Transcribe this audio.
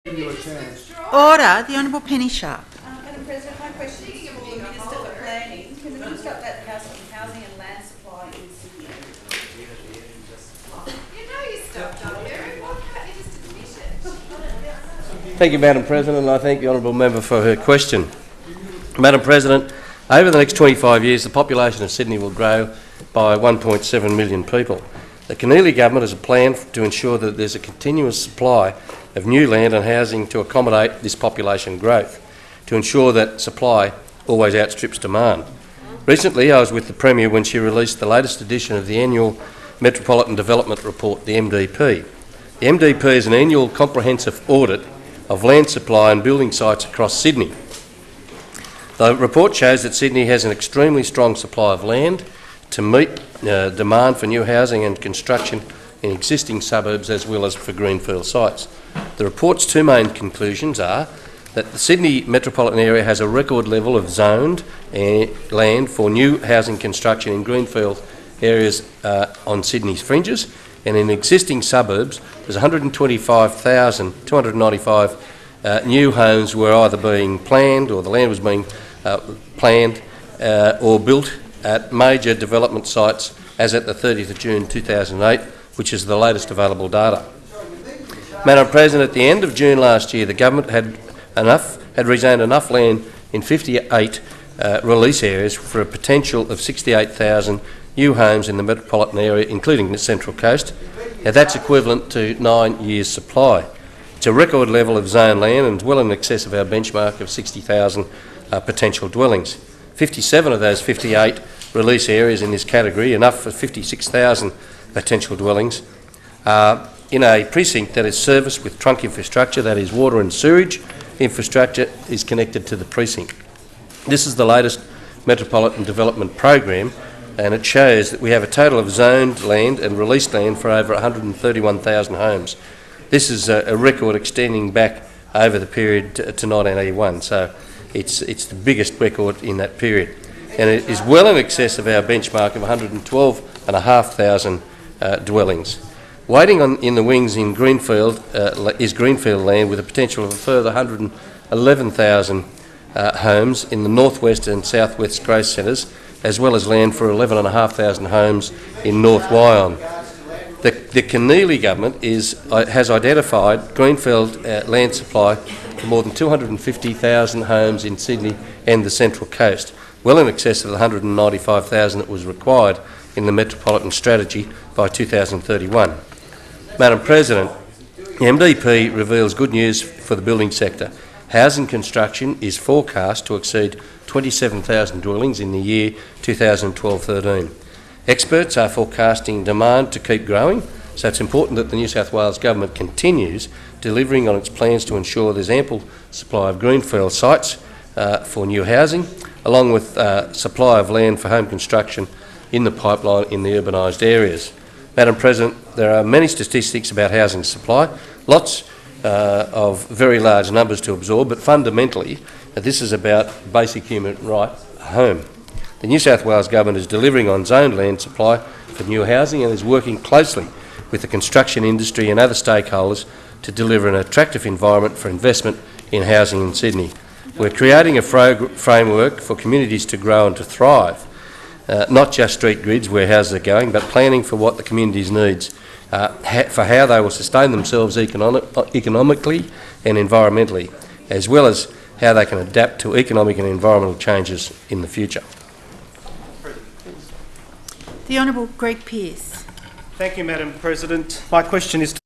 Give you a chance. Order. The Honourable Penny Sharpe. Madam President, my question is for the Minister for Planning. Can the Minister update the housing and land supply in Sydney? You know you stopped on there. Why can't you just admit it? Thank you, Madam President, and I thank the honourable member for her question. Madam President, over the next 25 years, the population of Sydney will grow by 1.7 million people. The Keneally government has a plan to ensure that there's a continuous supply of new land and housing to accommodate this population growth, to ensure that supply always outstrips demand. Recently, I was with the Premier when she released the latest edition of the annual Metropolitan Development Report, the MDP. The MDP is an annual comprehensive audit of land supply and building sites across Sydney. The report shows that Sydney has an extremely strong supply of land to meet demand for new housing and construction in existing suburbs as well as for greenfield sites. The report's two main conclusions are that the Sydney metropolitan area has a record level of zoned land for new housing construction in greenfield areas on Sydney's fringes, and in existing suburbs there's 125,295 new homes were either being planned or the land was being planned or built at major development sites as at the 30th of June 2008, which is the latest available data. Madam President, at the end of June last year, the government had rezoned enough land in 58 release areas for a potential of 68,000 new homes in the metropolitan area, including the Central Coast. Now that's equivalent to 9 years' supply. It's a record level of zoned land and well in excess of our benchmark of 60,000 potential dwellings. 57 of those 58 release areas in this category, enough for 56,000 potential dwellings, in a precinct that is serviced with trunk infrastructure, that is water and sewage infrastructure, is connected to the precinct. This is the latest Metropolitan Development Program, and it shows that we have a total of zoned land and released land for over 131,000 homes. This is a record extending back over the period to 1981, so it's the biggest record in that period. And it is well in excess of our benchmark of 112,500 dwellings. Waiting in the wings in Greenfield is greenfield land with a potential of a further 111,000 homes in the northwest and southwest growth centres, as well as land for 11,500 homes in North Wyong. The Keneally government has identified greenfield land supply for more than 250,000 homes in Sydney and the Central Coast, well in excess of the 195,000 that was required in the Metropolitan Strategy by 2031. Madam President, the MDP reveals good news for the building sector. Housing construction is forecast to exceed 27,000 dwellings in the year 2012-13. Experts are forecasting demand to keep growing, so it's important that the New South Wales Government continues delivering on its plans to ensure there's ample supply of greenfield sites for new housing, along with supply of land for home construction in the pipeline in the urbanised areas. Madam President, there are many statistics about housing supply, lots of very large numbers to absorb, but fundamentally this is about basic human right, a home. The New South Wales Government is delivering on zoned land supply for new housing and is working closely with the construction industry and other stakeholders to deliver an attractive environment for investment in housing in Sydney. We're creating a framework for communities to grow and to thrive, not just street grids where houses are going, but planning for what the community's needs, for how they will sustain themselves economically and environmentally, as well as how they can adapt to economic and environmental changes in the future. The Honourable Greg Pearce. Thank you, Madam President. My question is to